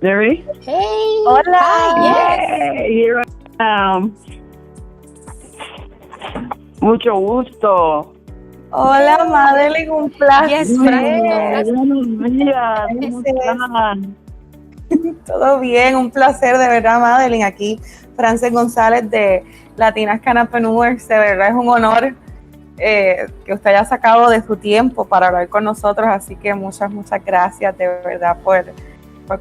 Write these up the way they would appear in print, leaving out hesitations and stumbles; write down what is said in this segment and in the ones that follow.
Mary? Hey. Hola. Hi, yes. Yay, here I am. Mucho gusto. Hola, Madeline, un placer. Yes, Fran. Buenos días, ¿cómo están? Todo bien, un placer de verdad, Madeline. Aquí, Frances González de Latinas Cannabis, de verdad es un honor que usted haya sacado de su tiempo para hablar con nosotros, así que muchas gracias de verdad por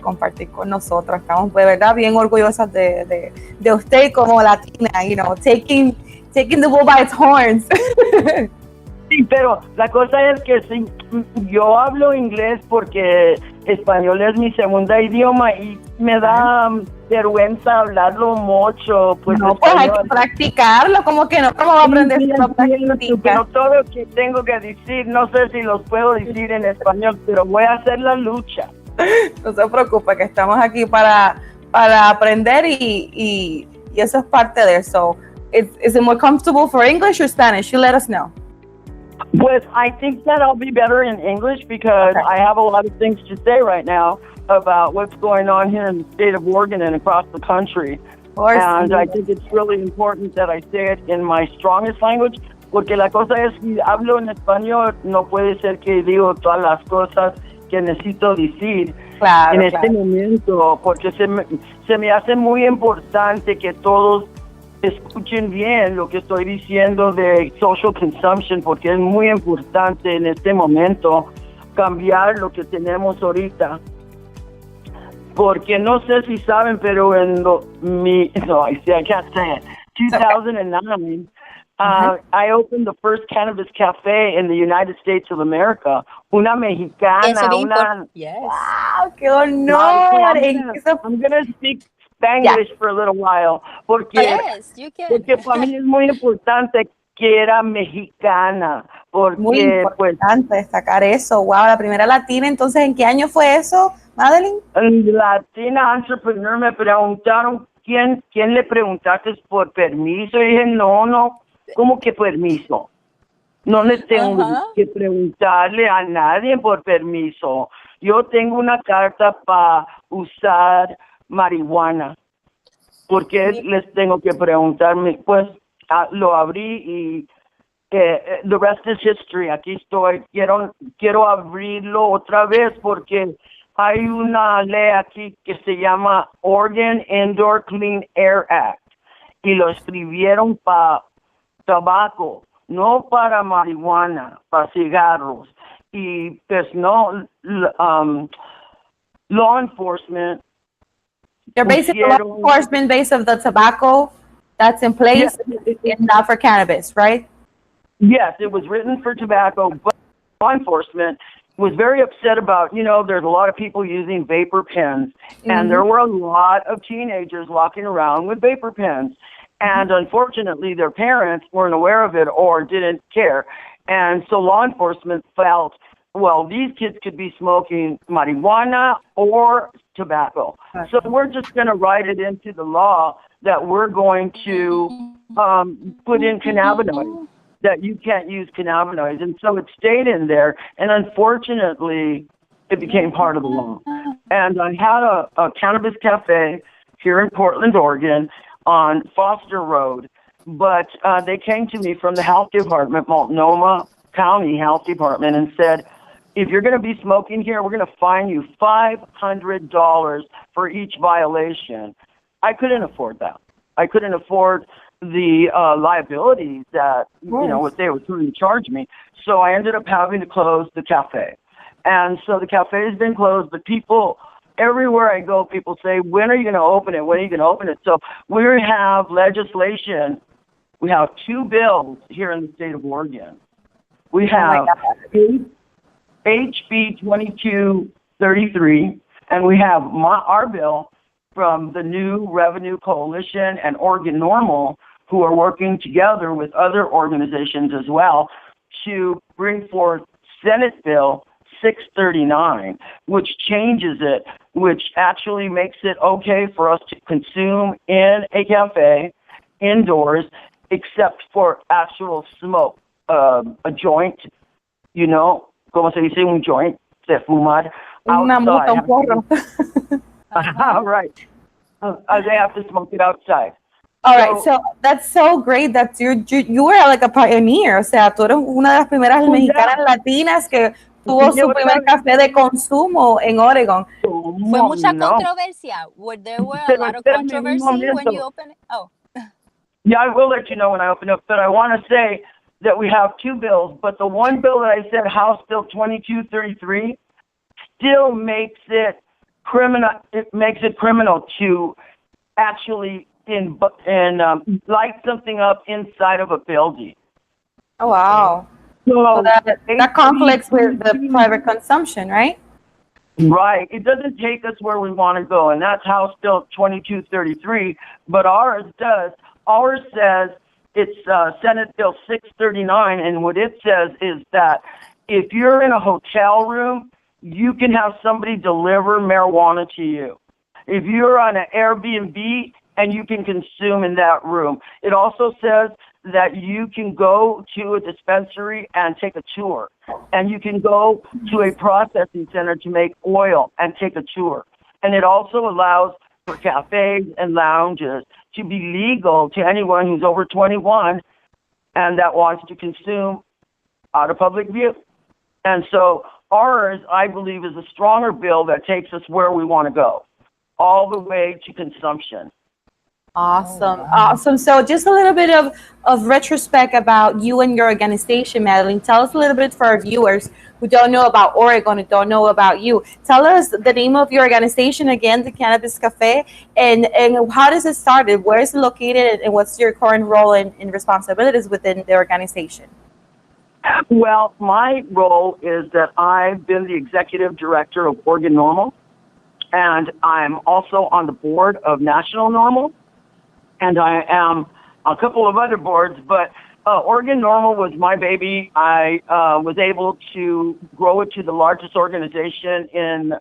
compartir con nosotros. Estamos de verdad bien orgullosas de usted como latina, taking the bull by its horns. Sí, pero la cosa es que sí, yo hablo inglés porque español es mi segunda idioma y me da vergüenza hablarlo mucho. Pues No, pues hay que practicarlo, ¿cómo que no? ¿Cómo va a aprender si no practica? Pero todo lo que tengo que decir, no sé si los puedo decir en español, pero voy a hacer la lucha. No se preocupe, que estamos aquí para aprender y eso es parte de eso. Is it more comfortable for English or Spanish? You let us know. Pues I think that I'll be better in English because I have a lot of things to say right now about what's going on here in the state of Oregon and across the country. And I think it's really important that I say it in my strongest language, porque la cosa es que si hablo en español, no puede ser que digo todas las cosas que necesito decir en este momento, porque se me hace muy importante que todos escuchen bien lo que estoy diciendo de social consumption, porque es muy importante en este momento cambiar lo que tenemos ahorita. Porque no sé si saben, pero en I can't say it. 2009, I opened the first cannabis cafe in the United States of America. Una mexicana, Yes. Wow, qué honor. I'm going to speak Spanglish for a little while, porque para mí es muy importante que era mexicana, porque muy importante destacar eso. Wow, la primera latina. Entonces, ¿en qué año fue eso, Madeline? Latina entrepreneur. Me preguntaron quién le preguntaste por permiso, y dije no, ¿cómo que permiso? No le tengo que preguntarle a nadie por permiso. Yo tengo una carta para usar marihuana. ¿Por qué les tengo que preguntarme? Pues lo abrí y the rest is history. Aquí estoy. Quiero abrirlo otra vez porque hay una ley aquí que se llama Oregon Indoor Clean Air Act y lo escribieron para tabaco, no para marihuana, para cigarros. Y pues no, law enforcement. They're basically law enforcement based of the tobacco that's in place and not for cannabis, right? Yes, it was written for tobacco, but law enforcement was very upset about, there's a lot of people using vapor pens, and there were a lot of teenagers walking around with vapor pens. And unfortunately, their parents weren't aware of it or didn't care. And so law enforcement felt, well, these kids could be smoking marijuana or tobacco. So we're just going to write it into the law that we're going to put in cannabinoids, that you can't use cannabinoids. And so it stayed in there. And unfortunately, it became part of the law. And I had a cannabis cafe here in Portland, Oregon, on Foster Road. But they came to me from the health department, Multnomah County Health Department, and said, if you're going to be smoking here, we're going to fine you $500 for each violation. I couldn't afford that. I couldn't afford the liabilities that, what they were trying to charge me. So I ended up having to close the cafe. And so the cafe has been closed, but people, everywhere I go, people say, when are you going to open it? When are you going to open it? So we have legislation. We have 2 bills here in the state of Oregon. We have HB 2233, and we have our bill from the New Revenue Coalition and Oregon Normal, who are working together with other organizations as well to bring forth Senate Bill 639, which changes it, which actually makes it okay for us to consume in a cafe indoors, except for actual smoke, a joint, como se dice un joint, de fumar outside. Right. They have to smoke it outside. All right, so that's so great that you were like a pioneer, o sea, tú eres una de las primeras mexicanas latinas que tuvo su primer café de consumo en Oregon. Fue mucha controversia. There were a lot of controversy when you opened it? Oh. Yeah, I will let you know when I open up, but I want to say that we have two bills, but the one bill that I said, House Bill 2233, still makes it criminal. It makes it criminal to actually light something up inside of a building. Oh, wow. So that conflicts with the private consumption, right? Right. It doesn't take us where we want to go, and that's House Bill 2233, but ours does. Ours says it's Senate Bill 639, and what it says is that if you're in a hotel room, you can have somebody deliver marijuana to you. If you're on an Airbnb, and you can consume in that room. It also says that you can go to a dispensary and take a tour, and you can go to a processing center to make oil and take a tour. And it also allows for cafes and lounges to be legal to anyone who's over 21 and that wants to consume out of public view. And so ours, I believe, is a stronger bill that takes us where we want to go, all the way to consumption. Awesome. Awesome. So just a little bit of retrospect about you and your organization, Madeline. Tell us a little bit for our viewers who don't know about Oregon, who don't know about you. Tell us the name of your organization again, the Cannabis Cafe, and how does it started? Where is it located, and what's your current role and responsibilities within the organization? Well, my role is that I've been the executive director of Oregon Normal, and I'm also on the board of National Normal. And I am a couple of other boards, but Oregon Normal was my baby. I was able to grow it to the largest organization in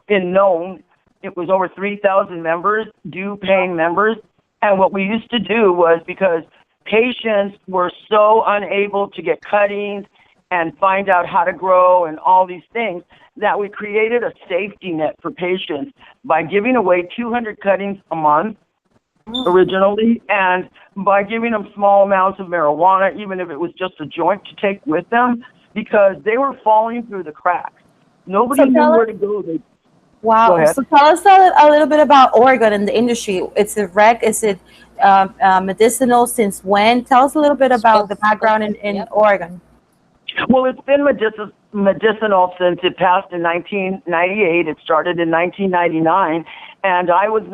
known. It was over 3,000 members, due-paying members. And what we used to do was, because patients were so unable to get cuttings and find out how to grow and all these things, that we created a safety net for patients by giving away 200 cuttings a month originally, and by giving them small amounts of marijuana, even if it was just a joint to take with them, because they were falling through the cracks. Nobody knew where to go. Wow. So tell us a little bit about Oregon and the industry. It's a rec. Is it medicinal? Since when? Tell us a little bit about the background in Oregon. Well, it's been medicinal since it passed in 1998. It started in 1999, and I was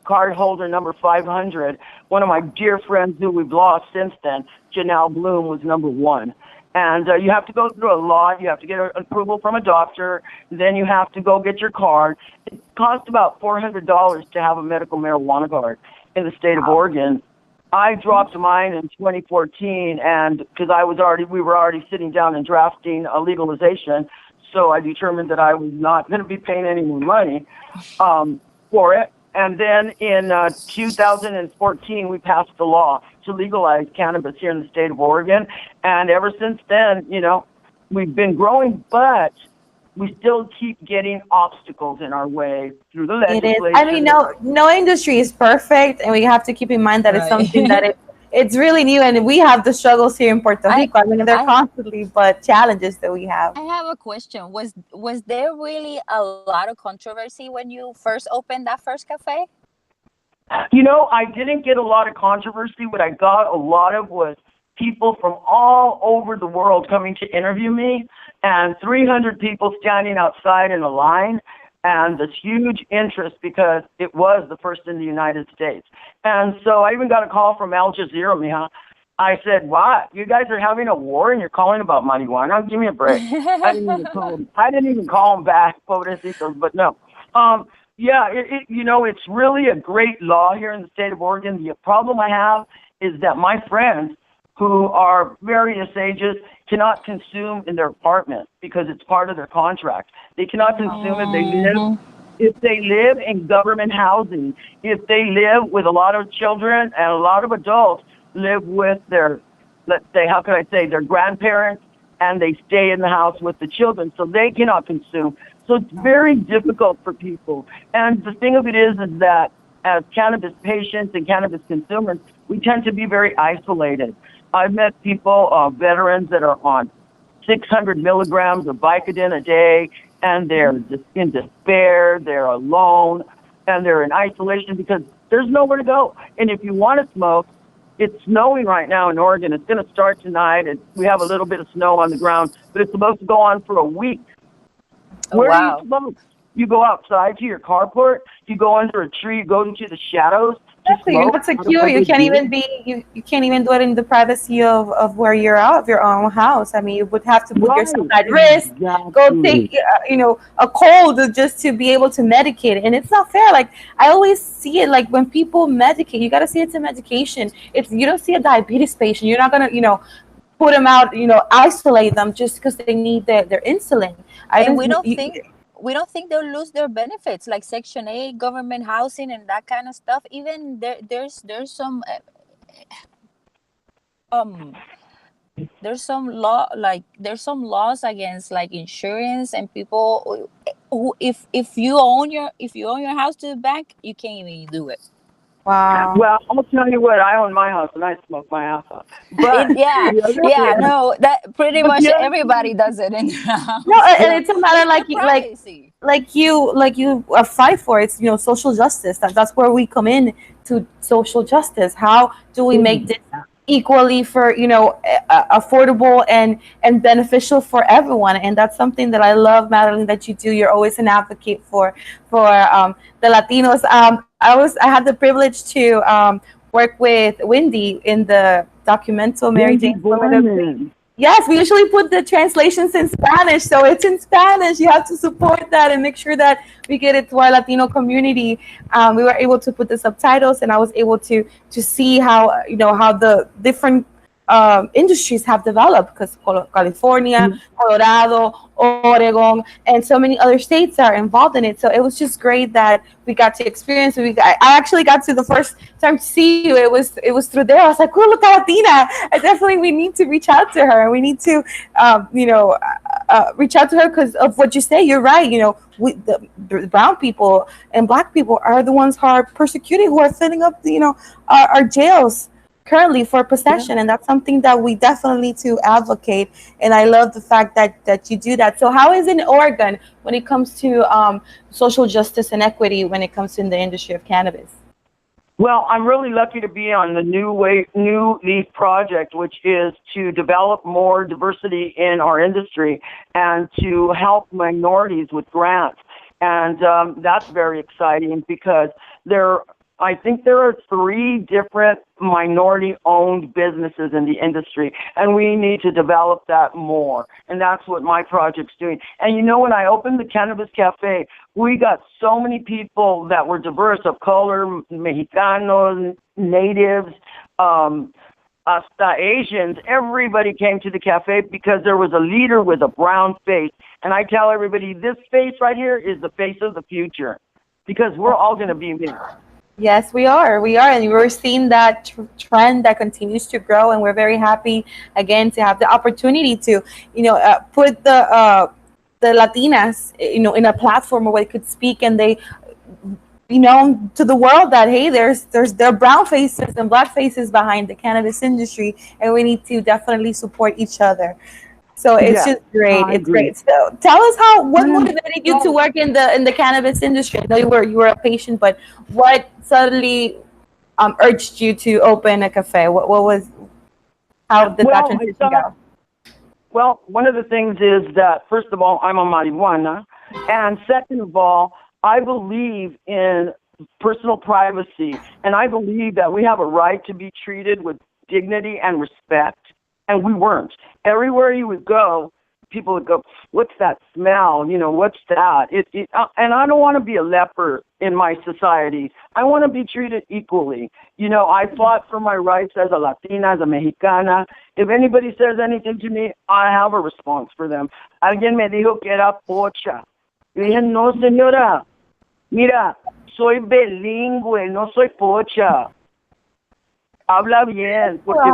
card holder number 500. One of my dear friends who we've lost since then, Janelle Bloom, was number 1. And you have to go through a lot. You have to get approval from a doctor. Then you have to go get your card. It costs about $400 to have a medical marijuana card in the state of Oregon. I dropped mine in 2014, and because we were already sitting down and drafting a legalization, so I determined that I was not going to be paying any more money for it. And then in 2014, we passed the law to legalize cannabis here in the state of Oregon. And ever since then, we've been growing, but we still keep getting obstacles in our way through the legislation. It is. I mean, no industry is perfect, and we have to keep in mind that it's something that it's really new, and we have the struggles here in Puerto Rico. I mean, there are constantly but challenges that we have. I have a question. Was there really a lot of controversy when you first opened that first cafe? I didn't get a lot of controversy. What I got a lot of was people from all over the world coming to interview me, and 300 people standing outside in a line, and this huge interest because it was the first in the United States. And so I even got a call from Al Jazeera, Mija. I said, "What? You guys are having a war and you're calling about marijuana? Give me a break." I didn't even call them back, pobrecitos, but no. It's really a great law here in the state of Oregon. The problem I have is that my friends who are various ages cannot consume in their apartment because it's part of their contract. They cannot consume if they live in government housing, if they live with a lot of children and a lot of adults live with their, let's say, their grandparents, and they stay in the house with the children, so they cannot consume. So it's very difficult for people. And the thing of it is that as cannabis patients and cannabis consumers, we tend to be very isolated. I've met people, veterans that are on 600 milligrams of Vicodin a day, and they're just in despair, they're alone, and they're in isolation because there's nowhere to go. And if you want to smoke, it's snowing right now in Oregon. It's going to start tonight, and we have a little bit of snow on the ground, but it's supposed to go on for a week. Where do you smoke? You go outside to your carport, you go under a tree, you go into the shadows. Exactly, you're not secure. You can't even you can't even do it in the privacy of where you're out of your own house. I mean, you would have to put yourself at risk, go take a cold just to be able to medicate it. And it's not fair. Like, I always see it like when people medicate, you got to see it's a medication. If you don't see a diabetes patient, you're not gonna put them out, isolate them just because they need their insulin. We don't think they'll lose their benefits like Section 8, government housing, and that kind of stuff. Even there's some there's some laws against like insurance and people who if you own your house to the bank, you can't even do it. Wow. Well, I'll tell you what, I own my house and I smoke my ass off. But that pretty much everybody does it in their house. No, and it's a matter like you fight for it. Social justice. That's where we come in to social justice. How do we make this equally for affordable and beneficial for everyone? And that's something that I love, Madeline, that you do. You're always an advocate for the Latinos. I had the privilege to work with Wendy in the documental Mary Jane. Yes, we usually put the translations in Spanish, so it's in Spanish. You have to support that and make sure that we get it to our Latino community. We were able to put the subtitles, and I was able to see how how the different industries have developed, because California, Colorado, Oregon, and so many other states are involved in it. So it was just great that we got to experience it. I actually got to the first time to see you. It was through there. I was like, oh, look at Latina. We need to reach out to her. We need to, reach out to her because of what you say. You're right. The brown people and black people are the ones who are persecuted, who are filling up, our jails currently for possession, and that's something that we definitely need to advocate. And I love the fact that you do that. So how is it in Oregon when it comes to social justice and equity when it comes to in the industry of cannabis? Well, I'm really lucky to be on the New Leaf project, which is to develop more diversity in our industry and to help minorities with grants. And that's very exciting because I think there are 3 different minority-owned businesses in the industry, and we need to develop that more. And that's what my project's doing. And when I opened the Cannabis Cafe, we got so many people that were diverse, of color, Mexicanos, natives, hasta Asians. Everybody came to the cafe because there was a leader with a brown face. And I tell everybody, this face right here is the face of the future, because we're all going to be mixed. Yes, we are, and we're seeing that trend that continues to grow, and we're very happy again to have the opportunity to, put the Latinas, in a platform where they could speak and they, to the world that hey, there are brown faces and black faces behind the cannabis industry, and we need to definitely support each other. So it's just great. It's great. So tell us what motivated you to work in the cannabis industry? I know you were a patient, but what suddenly urged you to open a cafe? How did that transition go? Well, one of the things is that, first of all, I'm a marijuana, and second of all, I believe in personal privacy, and I believe that we have a right to be treated with dignity and respect. And we weren't. Everywhere you would go, people would go, what's that smell? What's that? And I don't want to be a leper in my society. I want to be treated equally. I fought for my rights as a Latina, as a Mexicana. If anybody says anything to me, I have a response for them. Alguien me dijo que era pocha. Yo dije, no, señora. Mira, soy bilingüe, no soy pocha. Habla bien, porque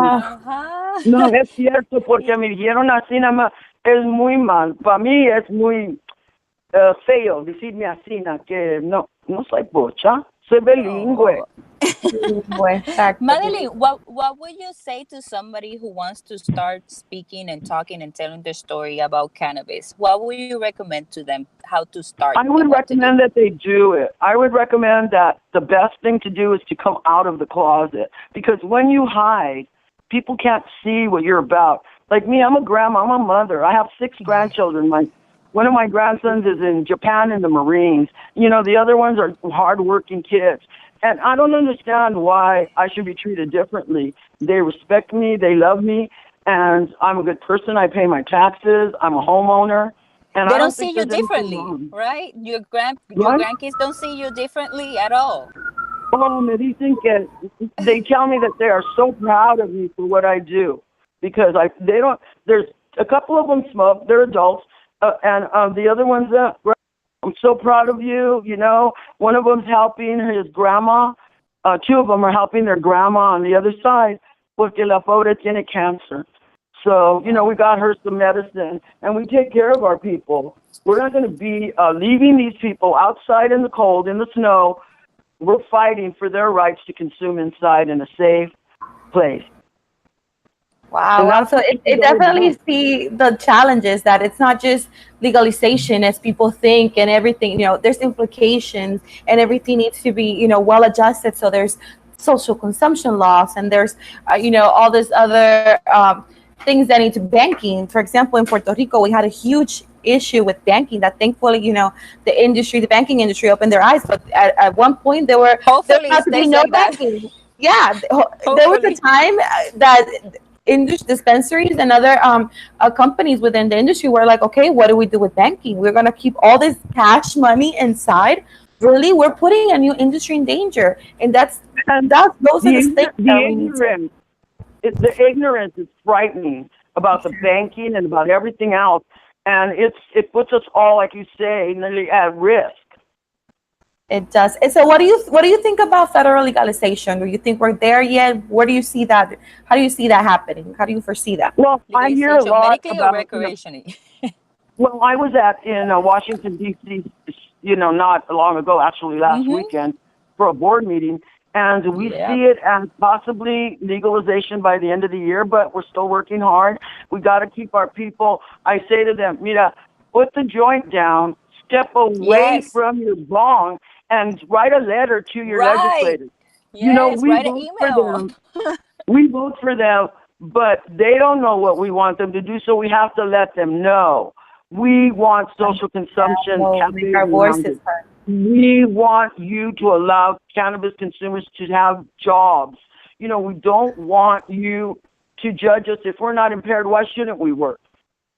no es cierto, porque me dijeron así nada más, es muy mal, para mí es muy, feo decirme así, que no soy pocha, soy bilingüe. Madeline, what would you say to somebody who wants to start speaking and talking and telling their story about cannabis? What would you recommend to them how to start? I would recommend that they do it. I would recommend that the best thing to do is to come out of the closet, because when you hide, people can't see what you're about. Like me, I'm a grandma, I'm a mother. I have 6 grandchildren. One of my grandsons is in Japan in the Marines. The other ones are hardworking kids. And I don't understand why I should be treated differently. They respect me, they love me, and I'm a good person. I pay my taxes. I'm a homeowner. And they I don't see you differently, right? Your grandkids don't see you differently at all. Oh, they tell me that they are so proud of me for what I do, because there's a couple of them smoke, they're adults, and the other ones, I'm so proud of you. One of them's helping his grandma. 2 of them are helping their grandma on the other side, porque la pobre tiene cancer. So, we got her some medicine, and we take care of our people. We're not going to be leaving these people outside in the cold, in the snow. We're fighting for their rights to consume inside in a safe place. Wow. So it definitely see the challenges, that it's not just legalization as people think and everything, there's implications, and everything needs to be, well adjusted. So there's social consumption laws, and there's, all this other things that need to banking. For example, in Puerto Rico, we had a huge issue with banking that thankfully, the banking industry opened their eyes. But at one point there had to be no banking. Yeah. There was a time that dispensaries and other companies within the industry were like, okay, what do we do with banking? We're going to keep all this cash money inside. Really, we're putting a new industry in danger. And those are the things that we need to. The ignorance is frightening about the banking and about everything else. And it puts us all, like you say, nearly at risk. It does. And so what do you think about federal legalization? Do you think we're there yet? Where do you see that? How do you see that happening? How do you foresee that? Well, I hear a lot medically about, or recreationally? Well, I was in Washington, D.C., not long ago, actually last weekend, for a board meeting. And we see it as possibly legalization by the end of the year, but we're still working hard. We got to keep our people. I say to them, mira, put the joint down, step away from your bong, and write a letter to your legislators. Yes, we write an vote email. for them. We vote for them, but they don't know what we want them to do, so we have to let them know. We want social consumption. Make our voices heard. We want you to allow cannabis consumers to have jobs. We don't want you to judge us. If we're not impaired, why shouldn't we work?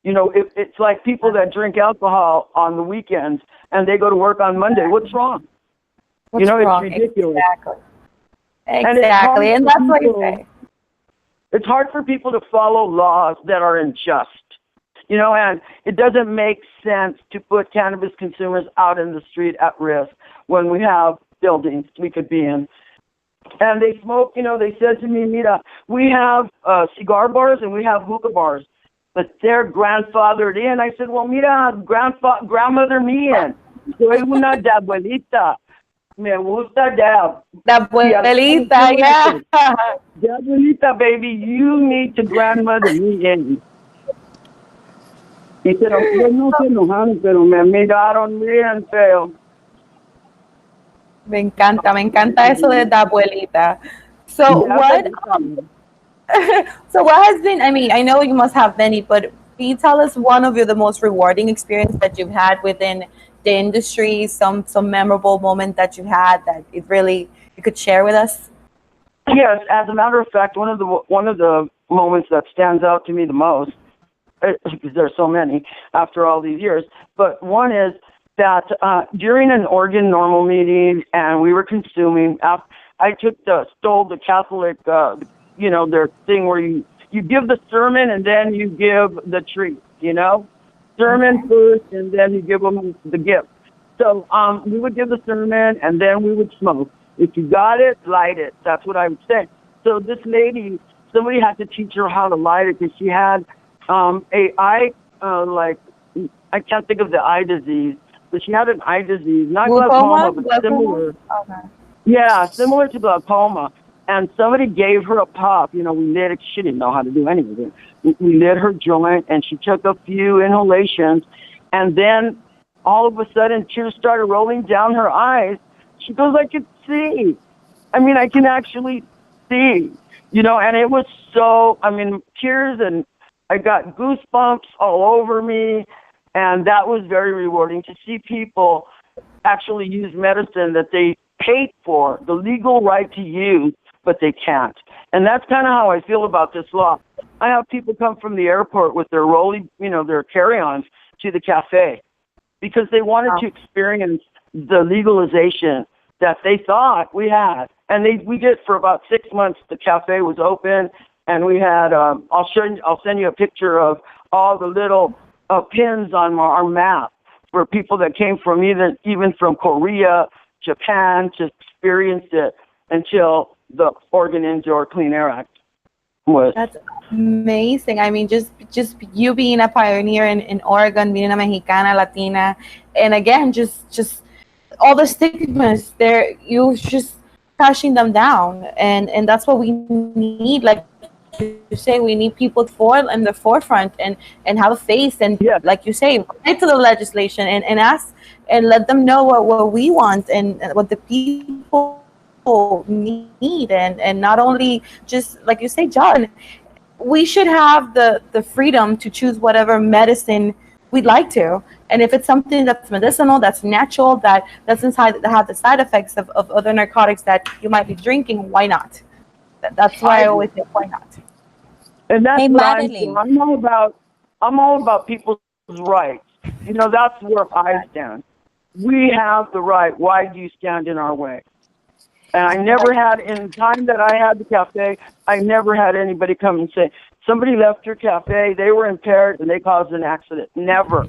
It's like people that drink alcohol on the weekends and they go to work on Monday. What's wrong? What's wrong? It's ridiculous. Exactly. And that's what you say. It's hard for people to follow laws that are unjust. And it doesn't make sense to put cannabis consumers out in the street at risk when we have buildings we could be in. And they smoke, they said to me, mira, we have cigar bars and we have hookah bars, but they're grandfathered in. I said, well, mira, grandmother mía, soy una de abuelita. Me gusta de abuelita, yeah. De abuelita, baby, you need to grandmother me in. Y pero no se enojaron, pero me miraron bien feo. Me encanta eso de la abuelita. So what has been, I know you must have many, but can you tell us one of the most rewarding experience that you've had within the industry, some memorable moment that you had that you could share with us? Yes, as a matter of fact, one of the moments that stands out to me the most, because there's so many after all these years, but one is that during an organ normal meeting and we were consuming, I stole the Catholic, their thing where you give the sermon and then you give the treat, sermon first and then you give them the gift. So we would give the sermon and then we would smoke. If you got it, light it. That's what I would say. So this lady, somebody had to teach her how to light it because she had I can't think of the eye disease, but she had an eye disease, not Glaucoma? glaucoma, but similar. Okay. Yeah, similar to glaucoma. And somebody gave her a puff. You know, we lit it. She didn't know how to do anything. We lit her joint, and she took a few inhalations, and then all of a sudden, tears started rolling down her eyes. She goes, I could see. I mean, I can actually see. You know, and it was so, I mean, tears, and I got goosebumps all over me, and that was very rewarding to see people actually use medicine that they paid for, the legal right to use, but they can't. And that's kind of how I feel about this law. I have people come from the airport with their their carry-ons to the cafe because they wanted to experience the legalization that they thought we had. And we did for about 6 months. The cafe was open, and we had, I'll send you a picture of all the little pins on our map for people that came from even from Korea, Japan, to experience it until the Oregon Indoor Clean Air Act was. That's amazing. I mean, just you being a pioneer in Oregon, being a Mexicana, Latina, and again, just all the stigmas there, you just crashing them down, and that's what we need. Like you say, we need people in the forefront and have a face, and like you say, write to the legislation and ask and let them know what we want and what the people need, and not only just like you say, John, we should have the freedom to choose whatever medicine we'd like to, and if it's something that's medicinal, that's natural, that doesn't have the side effects of other narcotics that you might be drinking, why not? That's why I always say why not. And that's Hey, what Madeline. I'm all about people's rights. You know, that's where I stand. We have the right. Why do you stand in our way? And I never had, in time that I had the cafe, I never had anybody come and say, somebody left your cafe, they were impaired, and they caused an accident. Never.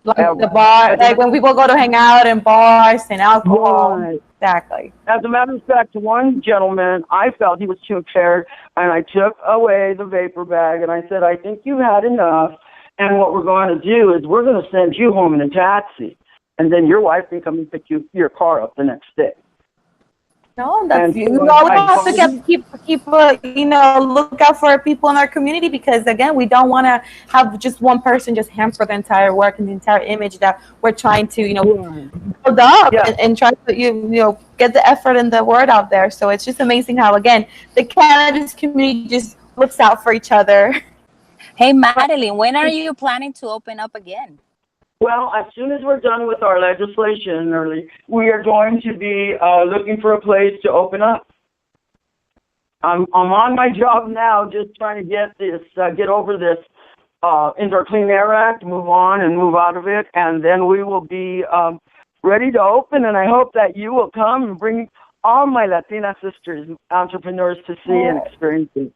Like Ever. the bar, like when people go to hang out in bars and alcohol. Right. Exactly. As a matter of fact, one gentleman, I felt he was too impaired, and I took away the vapor bag, and I said, I think you've had enough, and what we're going to do is we're going to send you home in a taxi, and then your wife can come and pick your car up the next day. No, that's, And you so always I have to keep look out for people in our community, because again, we don't want to have just one person just hamper the entire work and the entire image that we're trying to build up and try to get the effort and the word out there. So it's just amazing how, again, the cannabis community just looks out for each other. Hey, Madeline, when are you planning to open up again? Well, as soon as we're done with our legislation, we are going to be looking for a place to open up. I'm on my job now, just trying to get over this Indoor Clean Air Act, move on and move out of it, and then we will be ready to open. And I hope that you will come and bring all my Latina sisters, entrepreneurs, to see and experience it.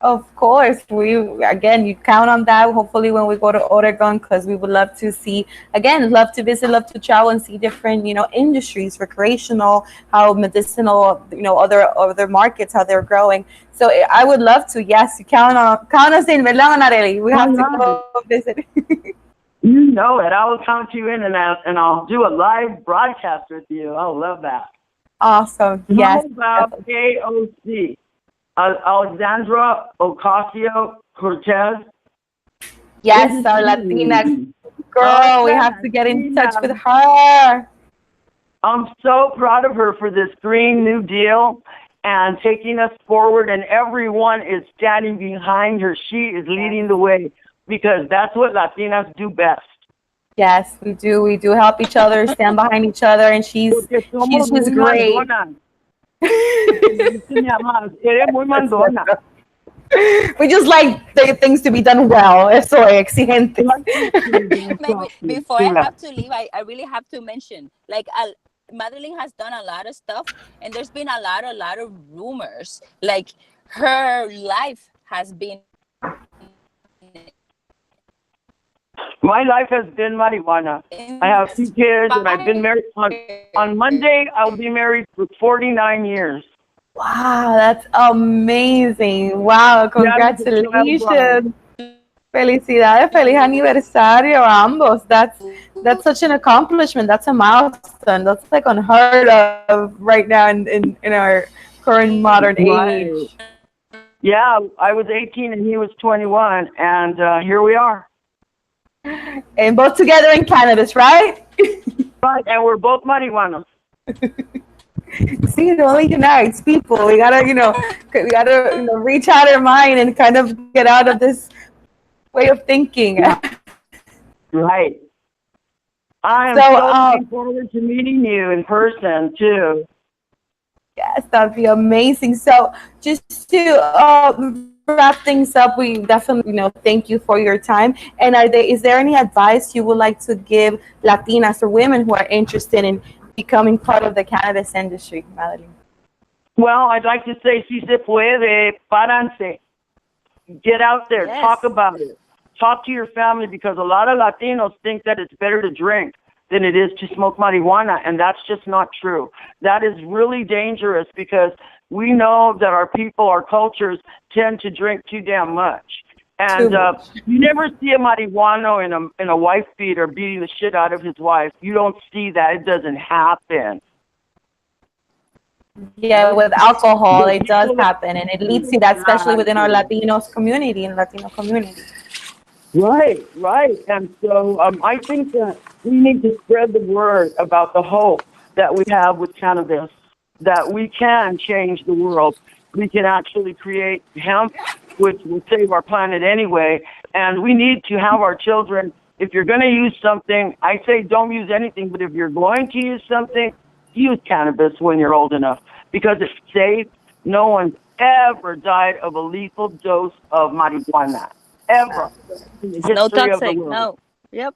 Of course, you count on that. Hopefully when we go to Oregon, because we would love to see, love to visit, love to travel and see different, industries, recreational, how medicinal, other markets, how they're growing. So I would love to. Yes, you count us in, ¿verdad, Manarelli? We have to go visit. You know it. I will count you in, and I'll do a live broadcast with you. I'll love that. Awesome. Yes. How about AOC? Alexandra Ocasio-Cortez. Yes, our Latina girl. We have to get in touch with her. I'm so proud of her for this Green New Deal and taking us forward, and everyone is standing behind her. She is leading the way, because that's what Latinas do best. Yes, we do. We do help each other, stand behind each other, and she's just great. We just like the things to be done well. Eso exigente. Before I have to leave, I really have to mention, Madeline has done a lot of stuff, and there's been a lot of rumors. Like, her life has been. My life has been marijuana. I have 2 kids, and I've been married. On Monday, I'll be married for 49 years. Wow, that's amazing. Wow, congratulations. Felicidades, feliz aniversario a ambos. That's that's such an accomplishment. That's a milestone. That's like unheard of right now in our current modern age. Yeah, I was 18 and he was 21, and here we are. And both together in Cannabis, right? Right, and we're both marijuanos. See, it only unites people. We gotta, reach out our mind and kind of get out of this way of thinking. Right. I am so looking forward to meeting you in person too. Yes, that'd be amazing. So just to wrap things up, we definitely, thank you for your time. And is there any advice you would like to give Latinas or women who are interested in becoming part of the cannabis industry, Madeline? Well, I'd like to say, si se puede, páranse. Get out there, talk about it. Talk to your family, because a lot of Latinos think that it's better to drink than it is to smoke marijuana, and that's just not true. That is really dangerous, because we know that our people, our cultures, tend to drink too damn much. And you never see a marijuano in a wife beater beating the shit out of his wife. You don't see that. It doesn't happen. Yeah, with alcohol, it does happen, and it leads to that, especially within our Latinos community and Latino community. Right. And so I think that we need to spread the word about the hope that we have with cannabis, that we can change the world. We can actually create hemp, which will save our planet anyway. And we need to have our children, if you're going to use something, I say don't use anything, but if you're going to use something, use cannabis when you're old enough, because it's safe. No one's ever died of a lethal dose of marijuana. Ever. No toxic, no. Yep.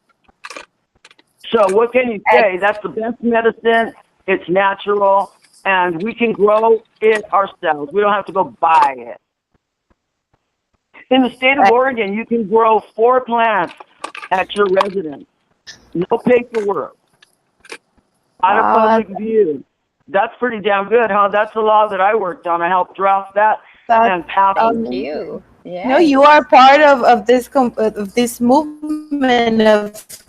So what can you say? That's the best medicine. It's natural, and we can grow it ourselves. We don't have to go buy it. In the state of Oregon, you can grow 4 plants at your residence. No paperwork. Out of public view. That's pretty damn good, huh? That's the law that I worked on. I helped draft that and pass it. Thank you. Yeah. No, you are part of this movement of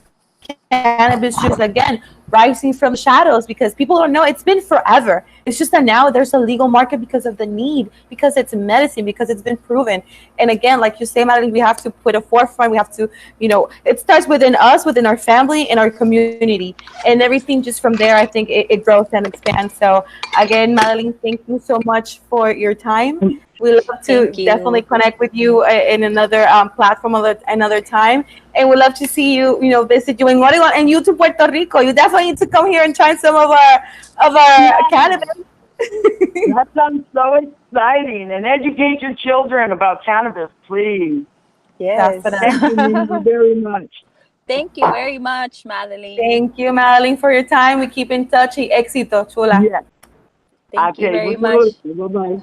cannabis just, again, rising from shadows, because people don't know. It's been forever. It's just that now there's a legal market because of the need, because it's medicine, because it's been proven. And again, like you say, Madeline, we have to put a forefront. We have to, it starts within us, within our family, in our community, and everything just from there, I think it grows and expands. So again, Madeline, thank you so much for your time. We love to definitely connect with you in another platform another time. And we'd love to see you, visit you in Oregon and you to Puerto Rico. You definitely need to come here and try some of our cannabis. That sounds so exciting. And educate your children about cannabis, please. Yes. Thank you very much. Thank you very much, Madeline. Thank you, Madeline, for your time. We keep in touch. Y éxito, chula. Yes. Thank you very much. Bye-bye.